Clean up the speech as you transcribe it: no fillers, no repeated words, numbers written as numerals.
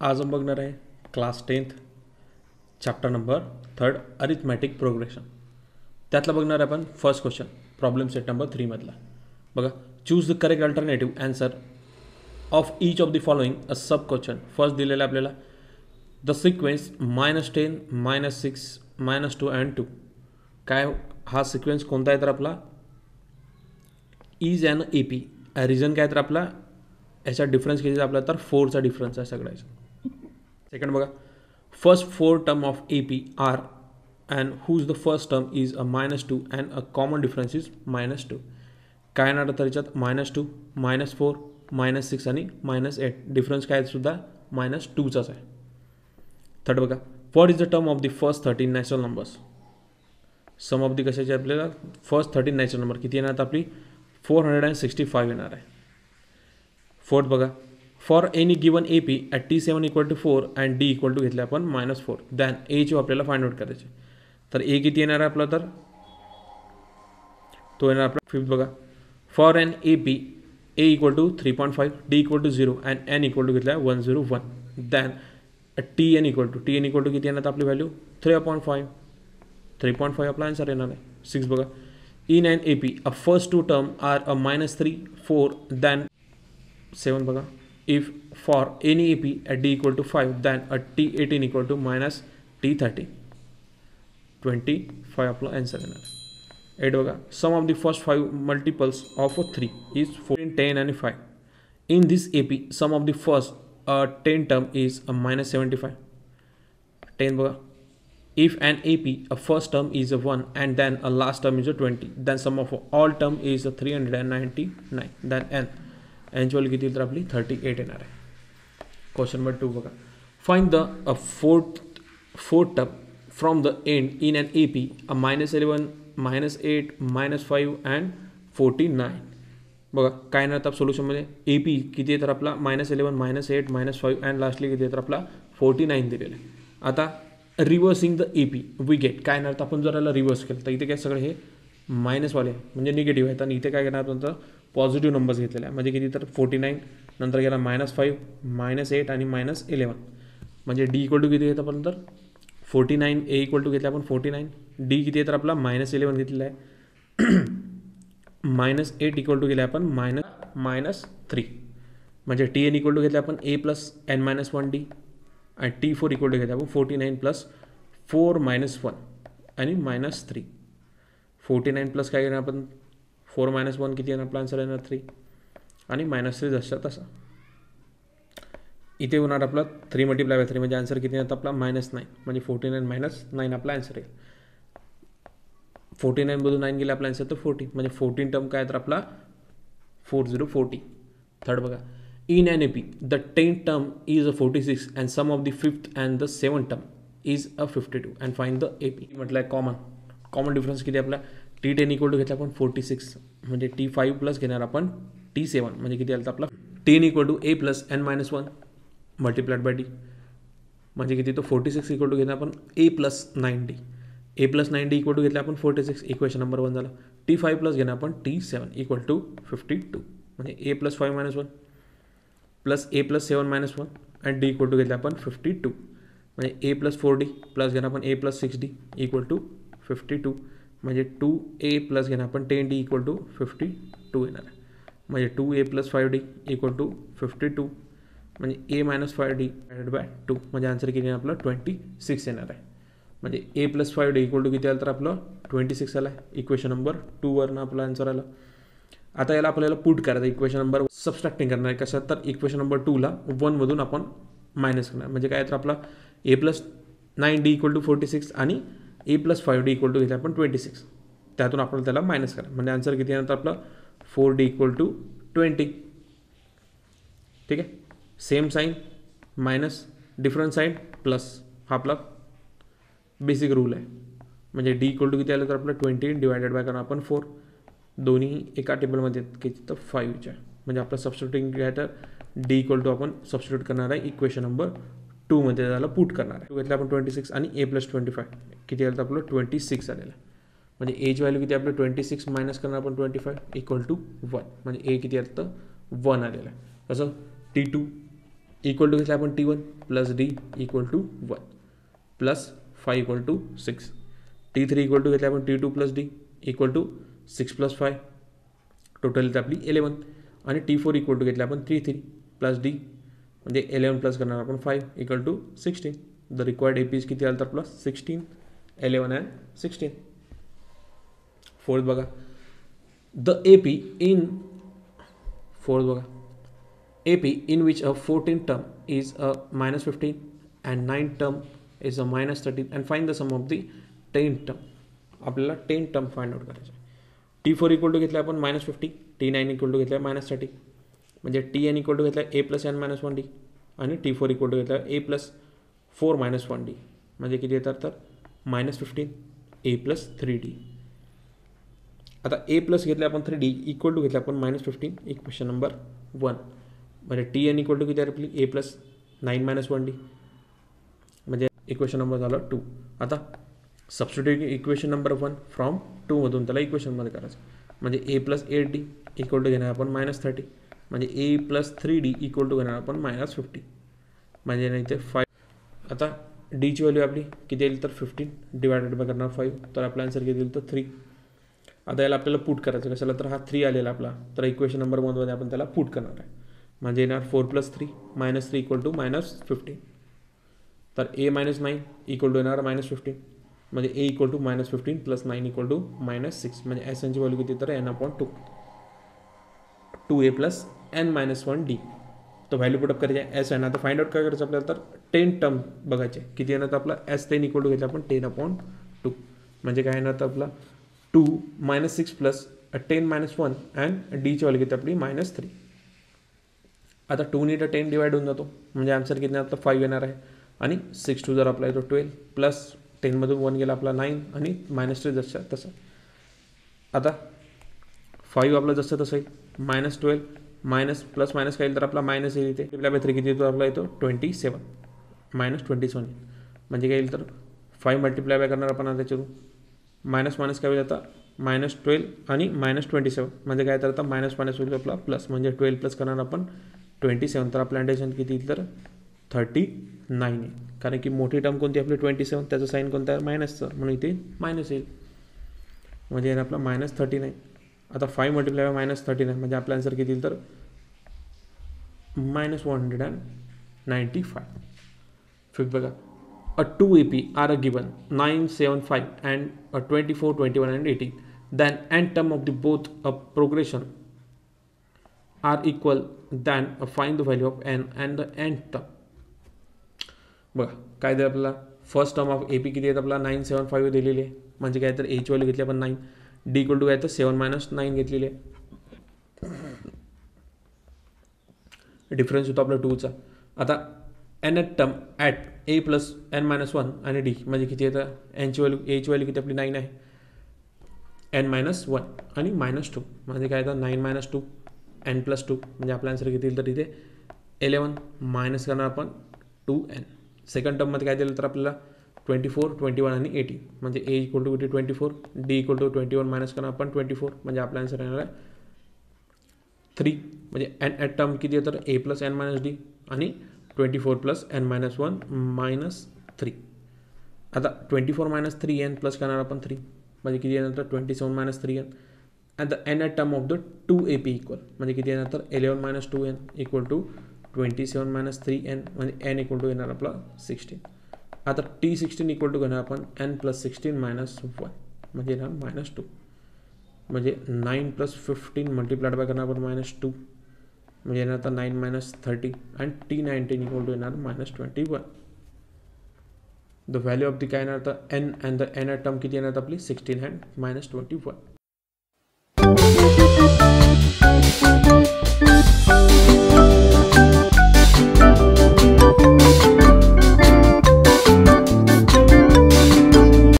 आज हम बघणार आहे class 10th chapter number 3 arithmetic progression. त्यातला बघणार आहे आपण first question problem set number 3 मधला. बघा, choose the correct alternative answer of each of the following a sub question. First दिलेला आपल्याला द सिक्वेन्स -10 -6 -2 अँड 2. काय हा सिक्वेन्स कोणता आहे तर आपला is and A P. Reason काय तर आपला याचा डिफरन्स किती आपला तर 4चा डिफरन्स आहे सगळ्याचा. सेकंड बघा, first 4 term of A P R and whose the first term is a -2 and a common difference is -2. काय येणार तर याच्यात -2 -4 -6 आणि -8. डिफरन्स काय सुद्धा -2चाच आहे. थर्ड बघा, what is the term of the first 13 natural numbers. Sum of the कशाचे आपल्याला फर्स्ट 13 नॅचरल नंबर किती येणार तर आपली 465 येणार आहे. फोर्थ बघा, for any given A P at T7 = 4 and D equal to घेतले आपण -4 दॅन एची आपल्याला फाइंड आउट करायचे. तर ए किती येणार आहे आपला तर तो येणार आपला. फिफ्थ बघा, for an A P A = 3.5 D = 0 and N = घेतला 101 दॅन टी एन = किती येणार आपली व्हॅल्यू 3.5. 3.5 आपला आन्सर येणार आहे. 6 बघा, in an A P a first 2 term are a -3 4 then 7 बघा, if for any A P at D = 5 then a T18 = -T30. 25 आपला आन्सर येणार. 8 बघा, sum of the first 5 multiples of 3 is 14 10 आणि 5. In this A P sum of the first 10 term is a -75. 10 बघा, if an AP a first term is a 1 and then a last term is a 20 then sum of all term is a 399 then n annual किती तर आपली 38 येणार आहे. Question number 2 बघा, find the fourth term from the end in an A P a -11 -8 -5 and 49. बघा काय येणार तर सोल्युशनमध्ये ए पी किती आहे तर आपला -11 -8 -5 अँड लास्टली किती आहे तर आपला 49 दिलेला आहे. आता reversing the A P we get काय येणार तर आपण जर याला रिव्हर्स केलं तर इथे काय सगळे हे मायनसवाले म्हणजे निगेटिव्ह आहेत आणि इथे काय करणार नंतर पॉझिटिव्ह नंबर्स घेतलेले आहे. म्हणजे किती तर 49 नंतर गेला -5 -8 आणि -11 म्हणजे डी = किती घेतं आपण तर 49. ए = घेतले आपण 49. डी किती आहे तर आपला -11 घेतलेला आहे. -8 = गेले आपण -3 म्हणजे टी एन = घेतले आपण a + n-1d आणि T4 = घेतले आपण 49 + 4 - 1 आणि -3. 49 प्लस काय घेणार आपण 4 - 1 किती येणार आपला आन्सर येणार 3 आणि -3 जसा तसा. इथे होणार आपला 3 × 3 म्हणजे आन्सर किती येणार आपला -9 म्हणजे 49 - 9 आपला आन्सर येईल. 49 मधून 9 गेले आपला आन्सर तर 40 म्हणजे 14 टर्म काय तर आपला 4040. थर्ड बघा, in an AP the 10th term is a 46 and sum of the 5th and the 7th term is a 52 and find the AP. म्हटलं कॉमन डिफरन्स किती आपला T10 = घेतला आपण 46 म्हणजे T5 प्लस घेणार आपण T7 म्हणजे किती आलं आपला 10 = a + n-1 multiplied by d म्हणजे किती तो 46 = घेणार आपण a + 9d. a + 9d = घेतला आपण 46. इक्वेशन नंबर 1 झाला. T5 प्लस घेणार आपण T7 = 52 म्हणजे a + 5 - 1 प्लस a + 7 - 1 आणि डी = घेतले आपण 52 म्हणजे a + 4d प्लस घेणार आपण a + 6d = 52 म्हणजे 2a प्लस घेणार आपण 10d = 52 येणार आहे. म्हणजे 2a + 5d = 52 म्हणजे a - 5d / 2 म्हणजे आन्सर किती आपलं 26 येणार आहे. म्हणजे a + 5d = किती आलं तर आपलं 26 आलं आहे. इक्वेशन नंबर 2 वरनं आपला आन्सर आला. आता याला आपल्याला पुट करायचं इक्वेशन नंबर सबस्ट्रॅक्टिंग करणार आहे. कसं तर इक्वेशन नंबर 2ला 1 मधून आपण मायनस करणार म्हणजे काय तर आपला a + 9d = 46 आणि a + 5d = घेतलं आपण 26. त्यातून आपण त्याला मायनस करा म्हणजे आन्सर किती येणार तर आपलं 4d = 20. ठीक आहे. Same sign minus different sign plus हा आपला बेसिक रूल आहे. म्हणजे d = किती आलं तर आपलं 20 डिवायडेड बाय करणार आपण 4. दोन्ही एका टेबलमध्ये किती तर 5च्या म्हणजे आपलं सबस्टिट्यूटिंग काय तर डी = आपण सबस्टिट्यूट करणार आहे इक्वेशन नंबर 2 मध्ये त्याला पुट करणार आहे. घेतलं आपण 26 आणि a + 25 किती आलं तर आपलं 26 आलेलं आहे. म्हणजे एज व्हॅल्यू किती आपलं 26 मायनस करणार आपण 25 = 1 म्हणजे ए किती आलं तर 1 आलेलं आहे. कसं T2 इक्वल टू घेतला आपण T1 plus D equal to 1 plus 5 equal to 6. T3 equal to घेतला आपण T2 plus D equal to 6 plus 5 total येते आपली 11. आणि T4 इक्वल टू घेतला आपण T3 प्लस डी म्हणजे 11 प्लस करणार आपण 5 equal to 16. The required APs किती आलं तर प्लस 16, 11 अँड 16. फोर्थ बघा, the AP in which a 14 term is a minus 15 and 9 term is a minus 13 and find the sum of the 10 term. आपल्याला 10 term find out करायचं आहे. T4 equal to घेतला आपण minus 50, T9 equal to घेतला minus 30 म्हणजे TN equal to घेतला A plus N minus 1D आणि T4 equal to घेतला A प्लस 4 मायनस 1D म्हणजे किती येतात तर मायनस 15 A प्लस 3D. आता A प्लस घेतले आपण 3D इक्वल टू घेतला आपण मायनस 15 इक्वेशन नंबर 1 म्हणजे TN इक्वल टू किती आहे आपली A प्लस 9 मायनस 1D म्हणजे इक्वेशन नंबर झाला 2. आता सबस्टिट्यूट इक्वेशन नंबर 1 फ्रॉम 2 मधून त्याला इक्वेशनमध्ये करायचं म्हणजे A plus 8D equal to घेणार आपण मायनस 30 म्हणजे A plus 3D equal to घेणार आपण मायनस 50 म्हणजे नाही ते 5. आता डीची व्हॅल्यू आपली किती येईल तर 15 डिवायडेड बाय करणार 5 तर आपला आन्सर किती येईल तर 3. आता याला आपल्याला पुट करायचं कशाला तर हा 3 आलेला आपला तर इक्वेशन नंबर 1 मध्ये आपण त्याला पुट करणार आहे म्हणजे येणार 4 plus 3 minus 3 equal to minus 15 तर A मायनस 9 इक्वल टू येणार मायनस 15 म्हणजे A equal to minus 15 plus 9 equal to minus 6 म्हणजे एस एनची व्हॅल्यू किती तर n/2 2A plus n minus 1D. तो व्हॅल्यू पुटअप करायचे एस एन. आता फाइंड आउट काय करायचं आपल्याला तर 10 टर्म बघायचे किती येणार तर आपला S10 इक्वल टू घेतला आपण 10/2 म्हणजे काय येणार तर आपला 2 मायनस 6 प्लस 10 मायनस 1 अँड डीची व्हॅल्यू किती आपली मायनस 3. आता 2 नी 10 डिवाइड होऊन जातो म्हणजे आन्सर किती आपला 5 येणार आहे आणि 6 टू जर आपला येतो 12 प्लस 10 मधून 1 गेला आपला 9 आणि मायनस 3 जसं तसं. आता 5 आपला जसं तसं येईल मायनस 12 मायनस प्लस मायनस काय येईल तर आपला मायनस येईल इथे मल्टिप्लाय बाय 3 किती येतो आपला येतो 27 मायनस 27 म्हणजे काय येईल तर 5 मल्टिप्लाय बाय करणार आपण त्याच्यातून मायनस मायनस काय होईल आता मायनस 12 आणि मायनस 27 म्हणजे काय तर आता मायनस मायनस होईल आपला प्लस म्हणजे 12 प्लस करणार आपण 27 तर आपल्या ॲडिशन किती येईल तर 39 आहे कारण की मोठी टर्म कोणती आपली 27 त्याचं साईन कोणतं आहे मायनसचं म्हणून इथे मायनस येईल म्हणजे येणार आपला मायनस 39. आता 5 मल्टिप्लाय बाय मायनस 39 म्हणजे आपला आन्सर किती येईल तर मायनस 195. फिफ्थ बघा, a 2 AP are given 9, 7, 5 and a 24, 21 and 18 then n term of the both a progression are equal then find the value of n and the n term. बघा काय दे आपल्याला first term of AP किती आहेत आपला 9, 7, 5 दिलेली आहे म्हणजे काय तर Aची व्हॅल्यू घेतली आपण 9 D इक्वल टू काय तर 7 मायनस 9 घेतलेली आहे डिफरन्स होतो आपला 2चा. आता n term at A plus n minus 1 आणि D म्हणजे किती येतं एनची व्हॅल्यू Aची व्हॅल्यू किती आपली 9 आहे n मायनस 1 आणि मायनस 2 म्हणजे काय येतं 9 मायनस 2 n प्लस 2 म्हणजे आपला आन्सर किती येईल तर इथे 11 मायनस करणार आपण 2n. सेकंड टर्ममध्ये काय दिलं तर आपल्याला 24, 21 आणि 18 म्हणजे A इक्वल टू किती 24 D इक्वल टू 21 मायनस करणार आपण 24 म्हणजे आपला आन्सर येणार आहे 3 म्हणजे n ॲट टर्म किती येतं तर A plus n minus D आणि 24 प्लस n मायनस 1 मायनस 3. आता 24 मायनस 3n प्लस करणार आपण 3 म्हणजे किती येणार तर 27 minus 3n and the n at term of the 2 AP equal म्हणजे किती येणार तर 11 minus 2n equal to 27 minus 3n म्हणजे n इक्वल टू येणार आपला 16. आता T16 इक्वल टू घेणार आपण n प्लस 16 मायनस 1 म्हणजे येणार मायनस 2 म्हणजे 9 प्लस 15 मल्टिप्लाइड बाय करणार आपण मायनस 2 म्हणजे येणार आता 9 minus 30 and T19 equal to येणार minus 21. The value of the काय येणार तर n and the n at term किती येणार आपली 16 अँड मायनस 21.